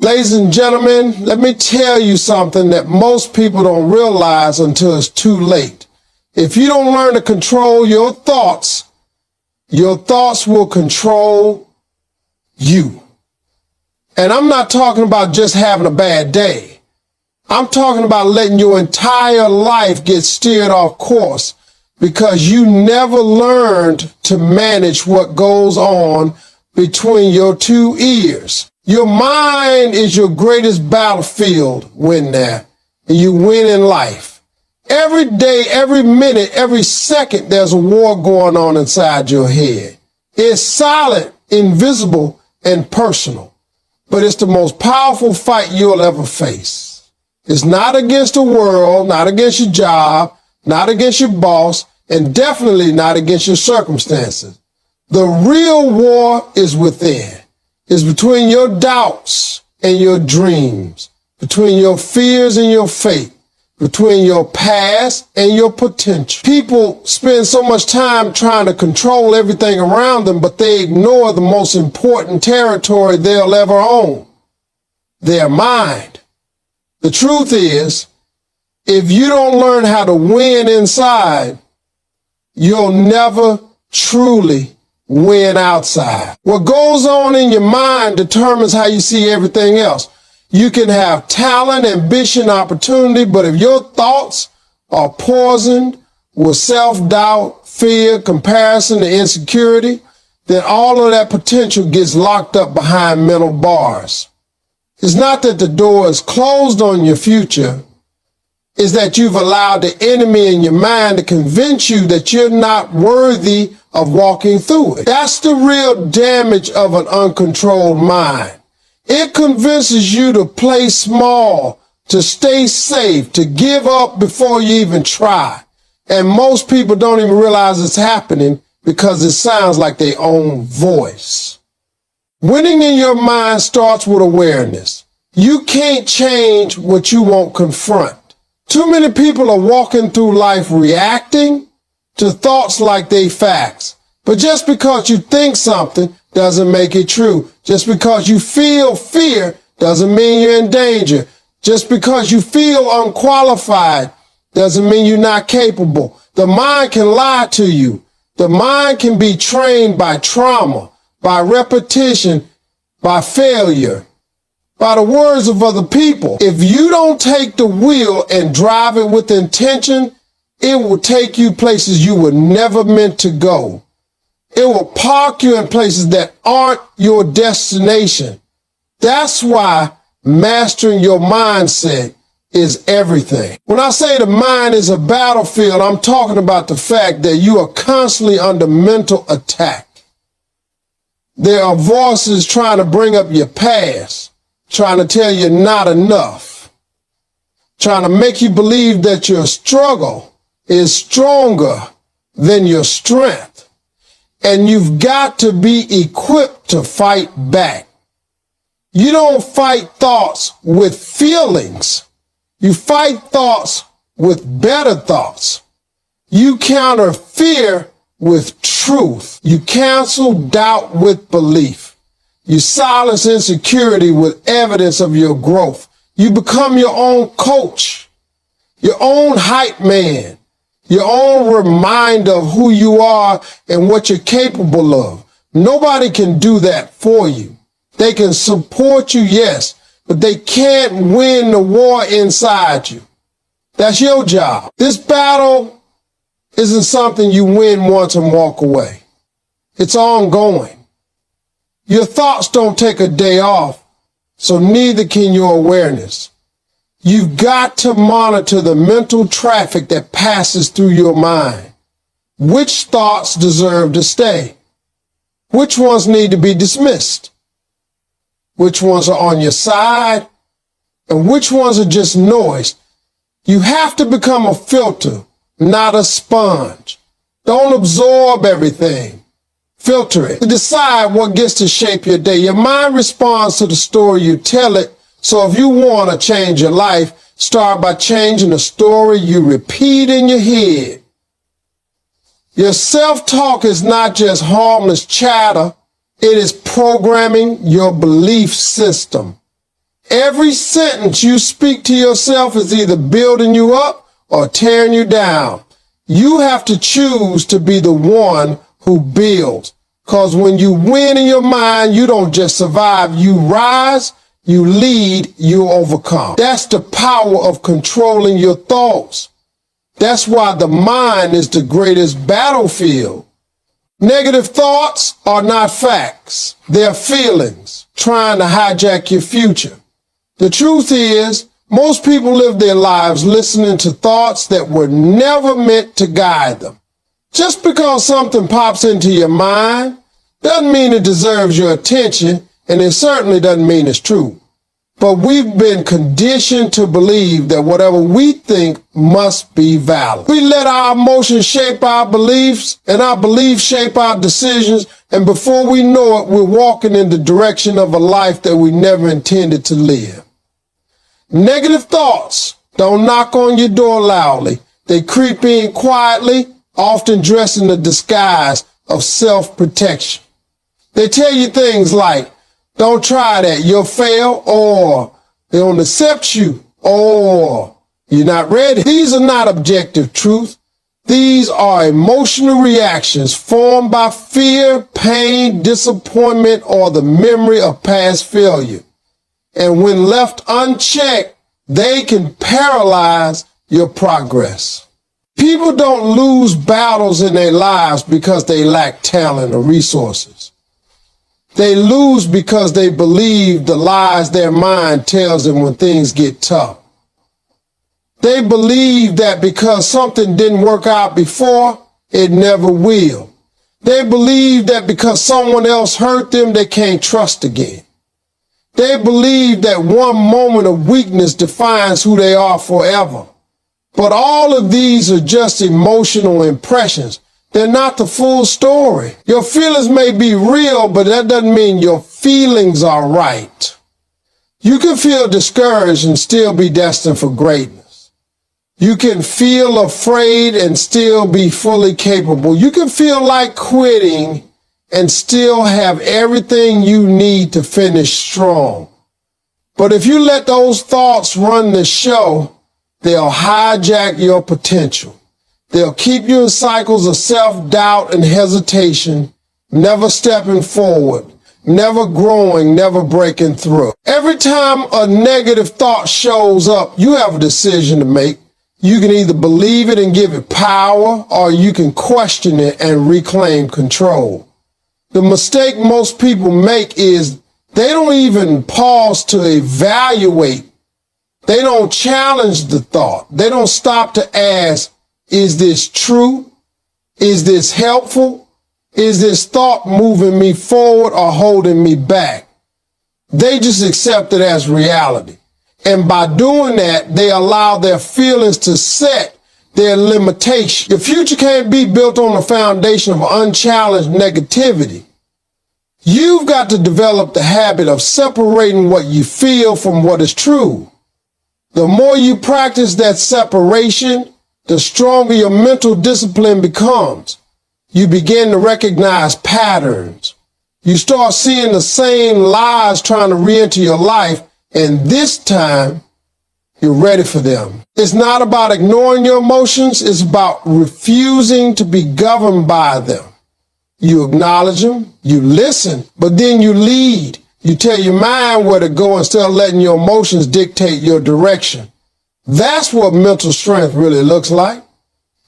Ladies and gentlemen, let me tell you something that most people don't realize until it's too late. If you don't learn to control your thoughts will control you. And I'm not talking about just having a bad day. I'm talking about letting your entire life get steered off course because you never learned to manage what goes on between your two ears. Your mind is your greatest battlefield when there, and you win in life. Every day, every minute, every second, there's a war going on inside your head. It's silent, invisible, and personal, but it's the most powerful fight you'll ever face. It's not against the world, not against your job, not against your boss, and definitely not against your circumstances. The real war is within. It's between your doubts and your dreams, between your fears and your faith, between your past and your potential. People spend so much time trying to control everything around them, but they ignore the most important territory they'll ever own, their mind. The truth is, if you don't learn how to win inside, you'll never truly win outside. What goes on in your mind determines how you see everything else. You can have talent, ambition, opportunity, but if your thoughts are poisoned with self-doubt, fear, comparison, and insecurity, then all of that potential gets locked up behind mental bars. It's not that the door is closed on your future. It's that you've allowed the enemy in your mind to convince you that you're not worthy of walking through it. That's the real damage of an uncontrolled mind. It convinces you to play small, to stay safe, to give up before you even try. And most people don't even realize it's happening because it sounds like their own voice. Winning in your mind starts with awareness. You can't change what you won't confront. Too many people are walking through life reacting to thoughts like they facts. But just because you think something doesn't make it true. Just because you feel fear doesn't mean you're in danger. Just because you feel unqualified doesn't mean you're not capable. The mind can lie to you. The mind can be trained by trauma, by repetition, by failure, by the words of other people. If you don't take the wheel and drive it with intention, it will take you places you were never meant to go. It will park you in places that aren't your destination. That's why mastering your mindset is everything. When I say the mind is a battlefield, I'm talking about the fact that you are constantly under mental attack. There are voices trying to bring up your past, trying to tell you not enough, trying to make you believe that your struggle is stronger than your strength. And you've got to be equipped to fight back. You don't fight thoughts with feelings. You fight thoughts with better thoughts. You counter fear with truth. You cancel doubt with belief. You silence insecurity with evidence of your growth. You become your own coach, your own hype man, your own reminder of who you are and what you're capable of. Nobody can do that for you. They can support you, yes, but they can't win the war inside you. That's your job. This battle isn't something you win once and walk away. It's ongoing. Your thoughts don't take a day off, so neither can your awareness. You've got to monitor the mental traffic that passes through your mind. Which thoughts deserve to stay? Which ones need to be dismissed? Which ones are on your side? And which ones are just noise? You have to become a filter, not a sponge. Don't absorb everything. Filter it. Decide what gets to shape your day. Your mind responds to the story you tell it. So if you want to change your life, start by changing the story you repeat in your head. Your self-talk is not just harmless chatter. It is programming your belief system. Every sentence you speak to yourself is either building you up or tearing you down. You have to choose to be the one who builds. Because when you win in your mind, you don't just survive, you rise, you lead, you overcome. That's the power of controlling your thoughts. That's why the mind is the greatest battlefield. Negative thoughts are not facts. They're feelings trying to hijack your future. The truth is, most people live their lives listening to thoughts that were never meant to guide them. Just because something pops into your mind doesn't mean it deserves your attention, and it certainly doesn't mean it's true. But we've been conditioned to believe that whatever we think must be valid. We let our emotions shape our beliefs, and our beliefs shape our decisions, and before we know it, we're walking in the direction of a life that we never intended to live. Negative thoughts don't knock on your door loudly. They creep in quietly, often dressed in the disguise of self-protection. They tell you things like, don't try that, you'll fail, or they don't accept you, or you're not ready. These are not objective truth. These are emotional reactions formed by fear, pain, disappointment, or the memory of past failure. And when left unchecked, they can paralyze your progress. People don't lose battles in their lives because they lack talent or resources. They lose because they believe the lies their mind tells them when things get tough. They believe that because something didn't work out before, it never will. They believe that because someone else hurt them, they can't trust again. They believe that one moment of weakness defines who they are forever. But all of these are just emotional impressions. They're not the full story. Your feelings may be real, but that doesn't mean your feelings are right. You can feel discouraged and still be destined for greatness. You can feel afraid and still be fully capable. You can feel like quitting and still have everything you need to finish strong. But if you let those thoughts run the show, they'll hijack your potential. They'll keep you in cycles of self-doubt and hesitation, never stepping forward, never growing, never breaking through. Every time a negative thought shows up, you have a decision to make. You can either believe it and give it power, or you can question it and reclaim control. The mistake most people make is they don't even pause to evaluate. They don't challenge the thought. They don't stop to ask, is this true? Is this helpful? Is this thought moving me forward or holding me back? They just accept it as reality. And by doing that, they allow their feelings to set their limitation. Your future can't be built on the foundation of unchallenged negativity. You've got to develop the habit of separating what you feel from what is true. The more you practice that separation, the stronger your mental discipline becomes. You begin to recognize patterns. You start seeing the same lies trying to re-enter your life, and this time, you're ready for them. It's not about ignoring your emotions, it's about refusing to be governed by them. You acknowledge them, you listen, but then you lead. You tell your mind where to go instead of letting your emotions dictate your direction. That's what mental strength really looks like.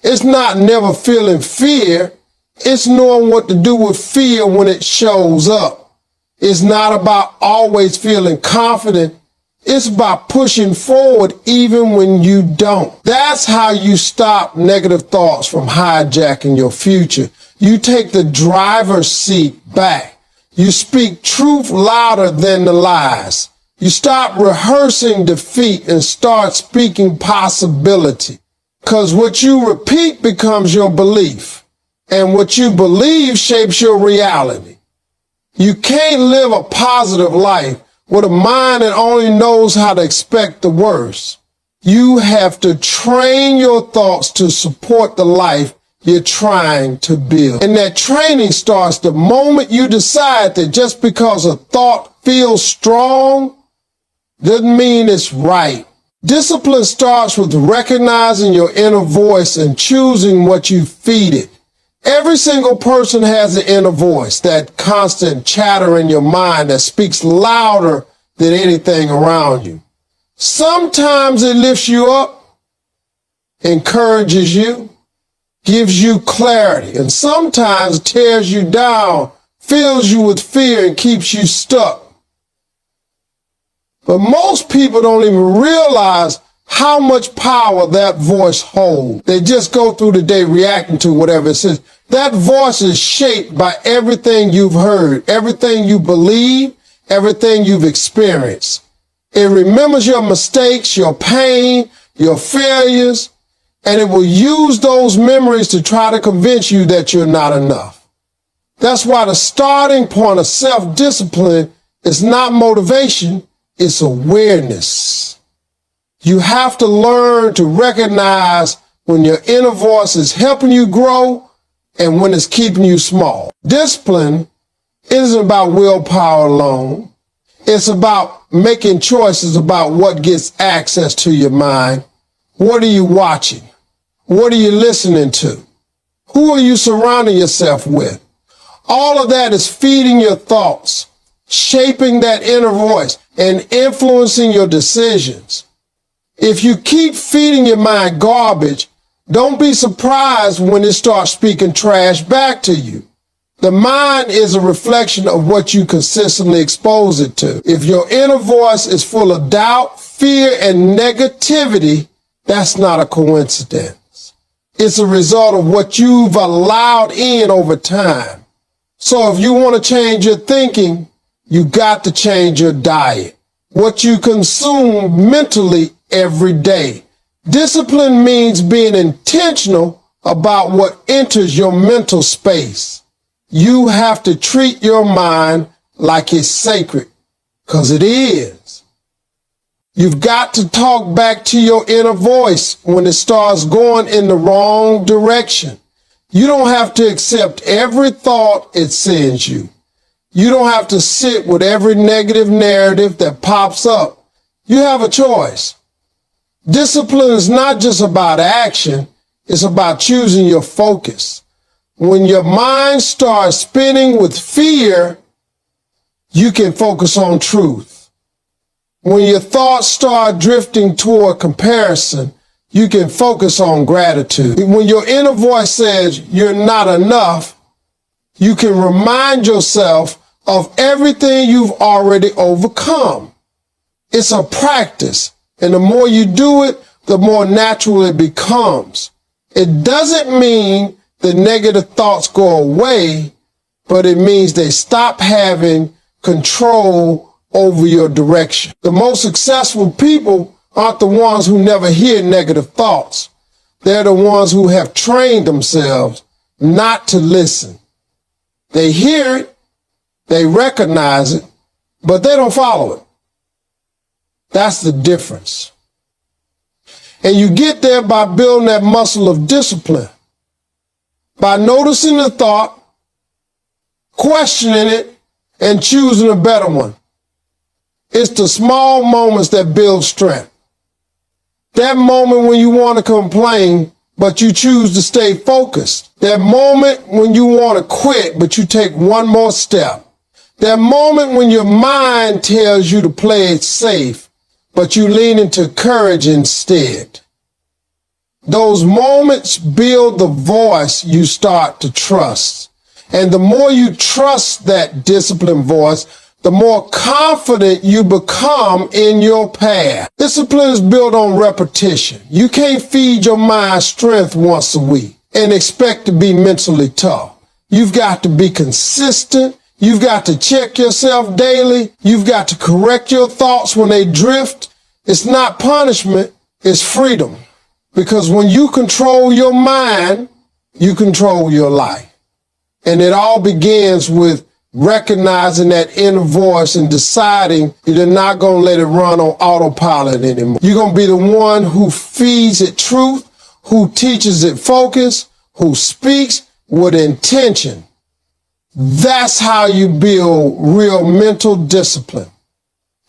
It's not never feeling fear. It's knowing what to do with fear when it shows up. It's not about always feeling confident. It's about pushing forward even when you don't. That's how you stop negative thoughts from hijacking your future. You take the driver's seat back. You speak truth louder than the lies. You stop rehearsing defeat and start speaking possibility. Because what you repeat becomes your belief. And what you believe shapes your reality. You can't live a positive life with a mind that only knows how to expect the worst. You have to train your thoughts to support the life you're trying to build. And that training starts the moment you decide that just because a thought feels strong doesn't mean it's right. Discipline starts with recognizing your inner voice and choosing what you feed it. Every single person has an inner voice, that constant chatter in your mind that speaks louder than anything around you. Sometimes it lifts you up, encourages you, gives you clarity, and sometimes tears you down, fills you with fear, and keeps you stuck. But most people don't even realize how much power that voice holds. They just go through the day reacting to whatever it says. That voice is shaped by everything you've heard, everything you believe, everything you've experienced. It remembers your mistakes, your pain, your failures, and it will use those memories to try to convince you that you're not enough. That's why the starting point of self-discipline is not motivation, it's awareness. You have to learn to recognize when your inner voice is helping you grow and when it's keeping you small. Discipline isn't about willpower alone. It's about making choices about what gets access to your mind. What are you watching? What are you listening to? Who are you surrounding yourself with? All of that is feeding your thoughts, shaping that inner voice, and influencing your decisions. If you keep feeding your mind garbage, don't be surprised when it starts speaking trash back to you. The mind is a reflection of what you consistently expose it to. If your inner voice is full of doubt, fear, and negativity, that's not a coincidence. It's a result of what you've allowed in over time. So if you want to change your thinking, you got to change your diet, what you consume mentally every day. Discipline means being intentional about what enters your mental space. You have to treat your mind like it's sacred, because it is. You've got to talk back to your inner voice when it starts going in the wrong direction. You don't have to accept every thought it sends you. You don't have to sit with every negative narrative that pops up. You have a choice. Discipline is not just about action, it's about choosing your focus. When your mind starts spinning with fear, you can focus on truth. When your thoughts start drifting toward comparison, you can focus on gratitude. When your inner voice says you're not enough, you can remind yourself of everything you've already overcome. It's a practice, and the more you do it, the more natural it becomes. It doesn't mean the negative thoughts go away, but it means they stop having control over your direction. The most successful people aren't the ones who never hear negative thoughts. They're the ones who have trained themselves not to listen. They hear it, they recognize it, but they don't follow it. That's the difference. And you get there by building that muscle of discipline, by noticing the thought, questioning it, and choosing a better one. It's the small moments that build strength. That moment when you want to complain, but you choose to stay focused. That moment when you want to quit, but you take one more step. That moment when your mind tells you to play it safe, but you lean into courage instead. Those moments build the voice you start to trust. And the more you trust that disciplined voice, the more confident you become in your path. Discipline is built on repetition. You can't feed your mind strength once a week and expect to be mentally tough. You've got to be consistent. You've got to check yourself daily. You've got to correct your thoughts when they drift. It's not punishment, it's freedom. Because when you control your mind, you control your life. And it all begins with recognizing that inner voice and deciding you're not going to let it run on autopilot anymore. You're going to be the one who feeds it truth, who teaches it focus, who speaks with intention. That's how you build real mental discipline.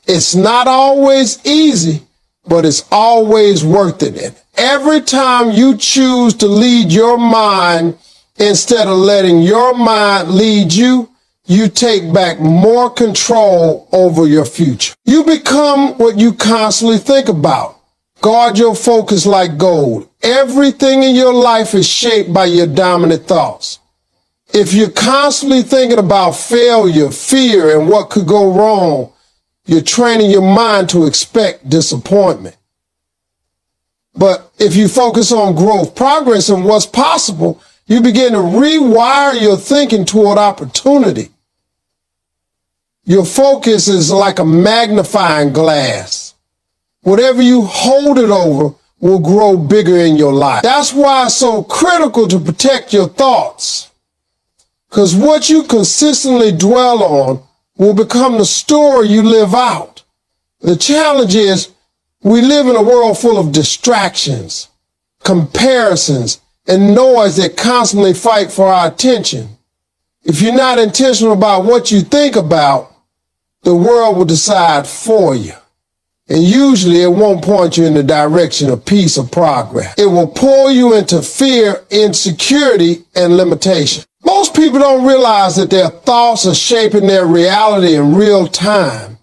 It's not always easy, but it's always worth it. And every time you choose to lead your mind instead of letting your mind lead you, you take back more control over your future. You become what you constantly think about. Guard your focus like gold. Everything in your life is shaped by your dominant thoughts. If you're constantly thinking about failure, fear, and what could go wrong, you're training your mind to expect disappointment. But if you focus on growth, progress, and what's possible, you begin to rewire your thinking toward opportunity. Your focus is like a magnifying glass. Whatever you hold it over will grow bigger in your life. That's why it's so critical to protect your thoughts. Because what you consistently dwell on will become the story you live out. The challenge is we live in a world full of distractions, comparisons, and noise that constantly fight for our attention. If you're not intentional about what you think about, the world will decide for you. And usually it won't point you in the direction of peace or progress. It will pull you into fear, insecurity, and limitation. Most people don't realize that their thoughts are shaping their reality in real time.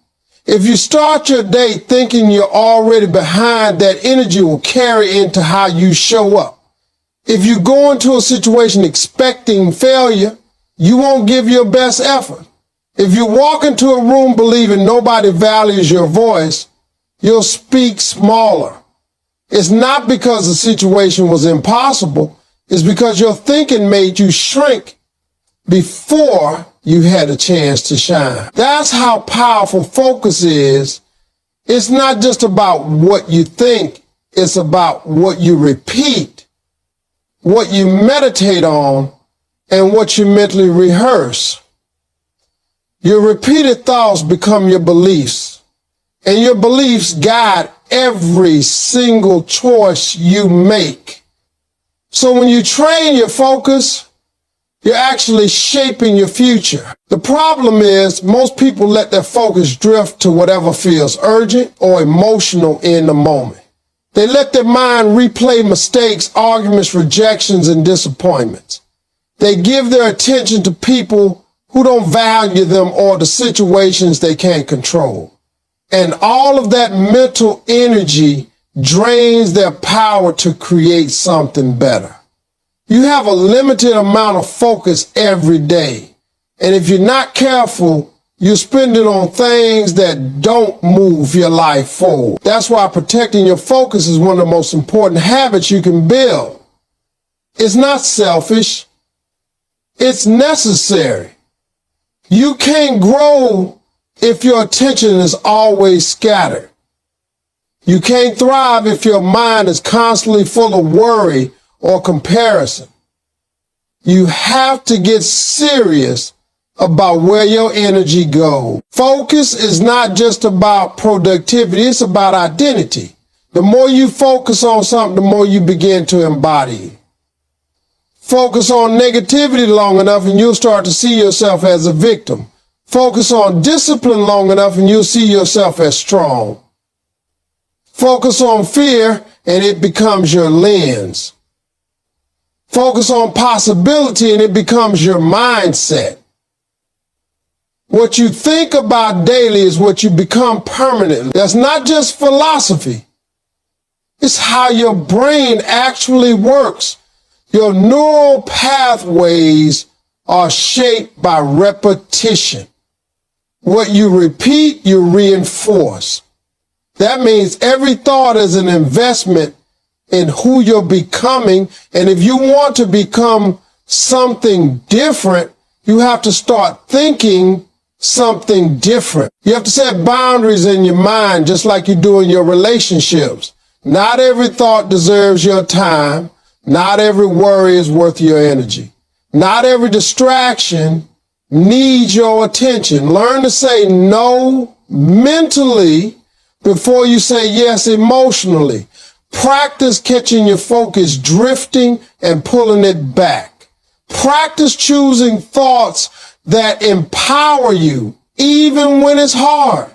If you start your day thinking you're already behind, that energy will carry into how you show up. If you go into a situation expecting failure, you won't give your best effort. If you walk into a room believing nobody values your voice, you'll speak smaller. It's not because the situation was impossible. It's because your thinking made you shrink before you had a chance to shine. That's how powerful focus is. It's not just about what you think. It's about what you repeat, what you meditate on, and what you mentally rehearse. Your repeated thoughts become your beliefs, and your beliefs guide every single choice you make. So when you train your focus, you're actually shaping your future. The problem is most people let their focus drift to whatever feels urgent or emotional in the moment. They let their mind replay mistakes, arguments, rejections, and disappointments. They give their attention to people who don't value them or the situations they can't control. And all of that mental energy drains their power to create something better. You have a limited amount of focus every day. And if you're not careful, you spend it on things that don't move your life forward. That's why protecting your focus is one of the most important habits you can build. It's not selfish. It's necessary. You can't grow if your attention is always scattered. You can't thrive if your mind is constantly full of worry or comparison. You have to get serious about where your energy goes. Focus is not just about productivity, it's about identity. The more you focus on something, the more you begin to embody it. Focus on negativity long enough and you'll start to see yourself as a victim. Focus on discipline long enough and you'll see yourself as strong. Focus on fear and it becomes your lens. Focus on possibility and it becomes your mindset. What you think about daily is what you become permanently. That's not just philosophy. It's how your brain actually works. Your neural pathways are shaped by repetition. What you repeat, you reinforce. That means every thought is an investment in who you're becoming. And if you want to become something different, you have to start thinking something different. You have to set boundaries in your mind, just like you do in your relationships. Not every thought deserves your time. Not every worry is worth your energy. Not every distraction needs your attention. Learn to say no mentally before you say yes emotionally. Practice catching your focus drifting and pulling it back. Practice choosing thoughts that empower you even when it's hard.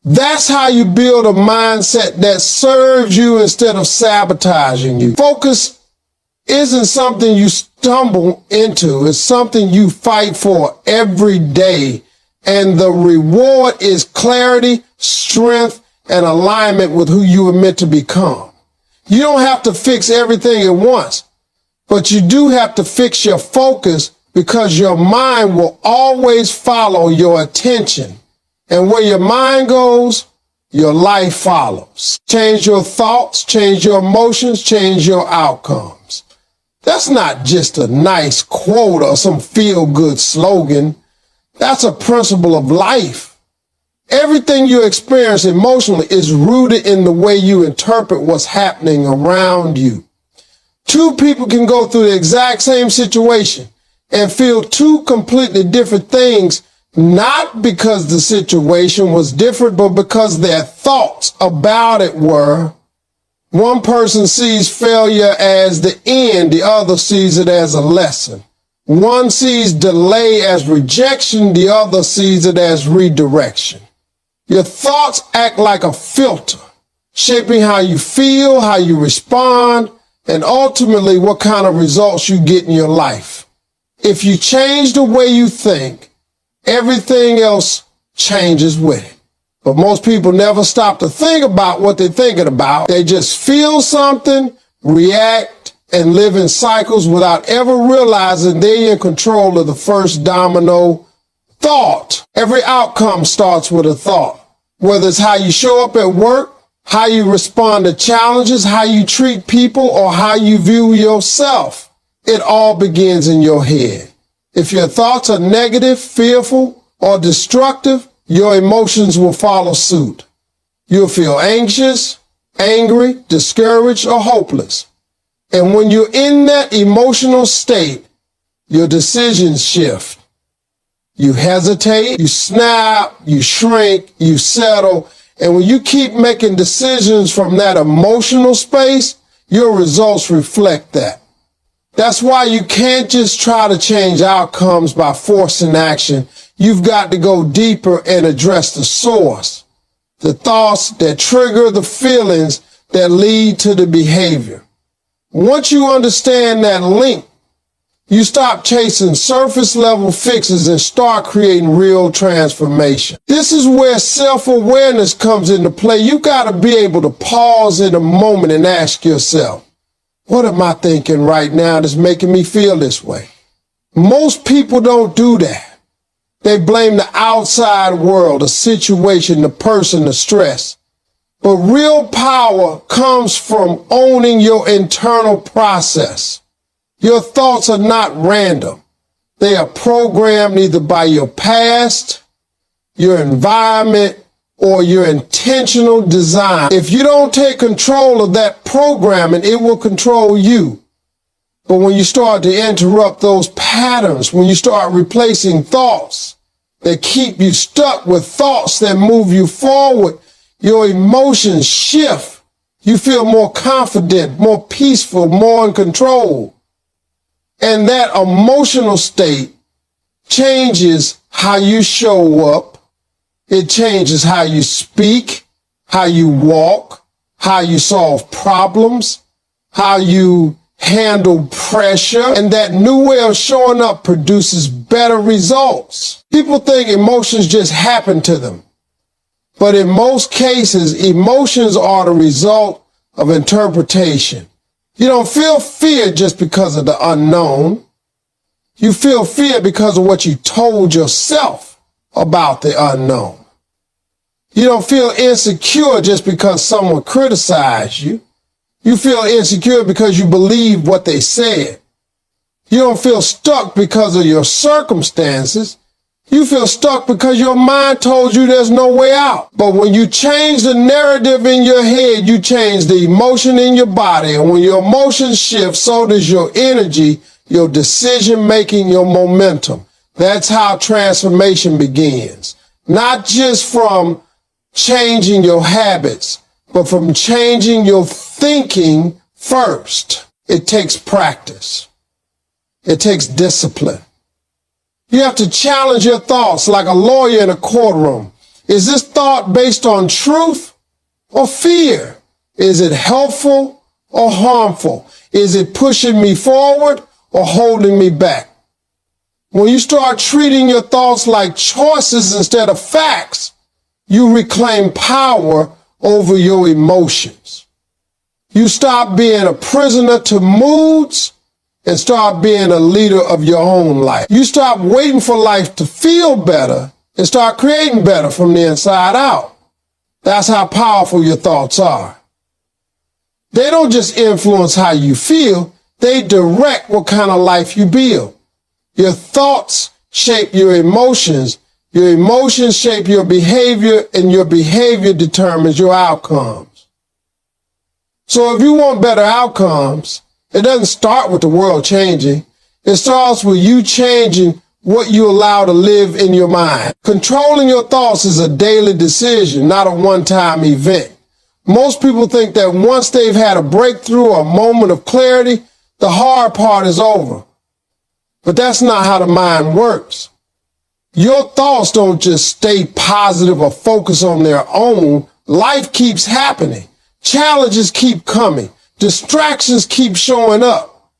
That's how you build a mindset that serves you instead of sabotaging you. Focus isn't something you stumble into. It's something you fight for every day. And the reward is clarity, strength, and alignment with who you were meant to become. You don't have to fix everything at once, but you do have to fix your focus, because your mind will always follow your attention. And where your mind goes, your life follows. Change your thoughts, change your emotions, change your outcomes. That's not just a nice quote or some feel-good slogan. That's a principle of life. Everything you experience emotionally is rooted in the way you interpret what's happening around you. Two people can go through the exact same situation and feel two completely different things, not because the situation was different, but because their thoughts about it were. One person sees failure as the end, the other sees it as a lesson. One sees delay as rejection, the other sees it as redirection. Your thoughts act like a filter, shaping how you feel, how you respond, and ultimately what kind of results you get in your life. If you change the way you think, everything else changes with it. But most people never stop to think about what they're thinking about. They just feel something, react, and live in cycles without ever realizing they're in control of the first domino, thought. Every outcome starts with a thought. Whether it's how you show up at work, how you respond to challenges, how you treat people, or how you view yourself, it all begins in your head. If your thoughts are negative, fearful, or destructive, your emotions will follow suit. You'll feel anxious, angry, discouraged, or hopeless. And when you're in that emotional state, your decisions shift. You hesitate, you snap, you shrink, you settle. And when you keep making decisions from that emotional space, your results reflect that. That's why you can't just try to change outcomes by forcing action. You've got to go deeper and address the source, the thoughts that trigger the feelings that lead to the behavior. Once you understand that link, you stop chasing surface level fixes and start creating real transformation. This is where self-awareness comes into play. You got to be able to pause in a moment and ask yourself, what am I thinking right now that's making me feel this way? Most people don't do that. They blame the outside world, the situation, the person, the stress. But real power comes from owning your internal process. Your thoughts are not random. They are programmed either by your past, your environment, or your intentional design. If you don't take control of that programming, it will control you. But when you start to interrupt those patterns, when you start replacing thoughts that keep you stuck with thoughts that move you forward, your emotions shift. You feel more confident, more peaceful, more in control. And that emotional state changes how you show up. It changes how you speak, how you walk, how you solve problems, how you handle pressure. And that new way of showing up produces better results. People think emotions just happen to them. But in most cases, emotions are the result of interpretation. You don't feel fear just because of the unknown. You feel fear because of what you told yourself about the unknown. You don't feel insecure just because someone criticized you. You feel insecure because you believe what they said. You don't feel stuck because of your circumstances. You feel stuck because your mind told you there's no way out. But when you change the narrative in your head, you change the emotion in your body. And when your emotions shift, so does your energy, your decision making, your momentum. That's how transformation begins. Not just from changing your habits, but from changing your thinking first. It takes practice. It takes discipline. You have to challenge your thoughts like a lawyer in a courtroom. Is this thought based on truth or fear? Is it helpful or harmful? Is it pushing me forward or holding me back? When you start treating your thoughts like choices instead of facts, you reclaim power over your emotions. You stop being a prisoner to moods and start being a leader of your own life. You stop waiting for life to feel better and start creating better from the inside out. That's how powerful your thoughts are. They don't just influence how you feel, they direct what kind of life you build. Your thoughts shape your emotions shape your behavior, and your behavior determines your outcomes. So if you want better outcomes, it doesn't start with the world changing. It starts with you changing what you allow to live in your mind. Controlling your thoughts is a daily decision, not a one-time event. Most people think that once they've had a breakthrough or a moment of clarity, the hard part is over. But that's not how the mind works. Your thoughts don't just stay positive or focus on their own. Life keeps happening. Challenges keep coming. Distractions keep showing up.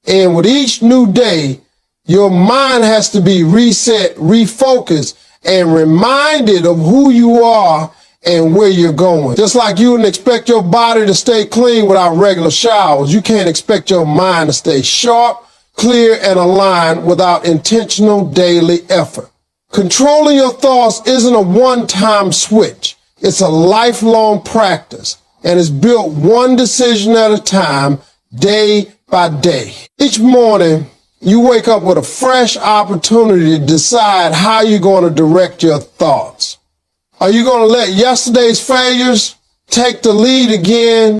And with each new day, your mind has to be reset, refocused, and reminded of who you are and where you're going. Just like you wouldn't expect your body to stay clean without regular showers, you can't expect your mind to stay sharp, clear, and aligned without intentional daily effort. Controlling your thoughts isn't a one-time switch. It's a lifelong practice, and it's built one decision at a time, day by day. Each morning, you wake up with a fresh opportunity to decide how you're going to direct your thoughts. Are you going to let yesterday's failures take the lead again?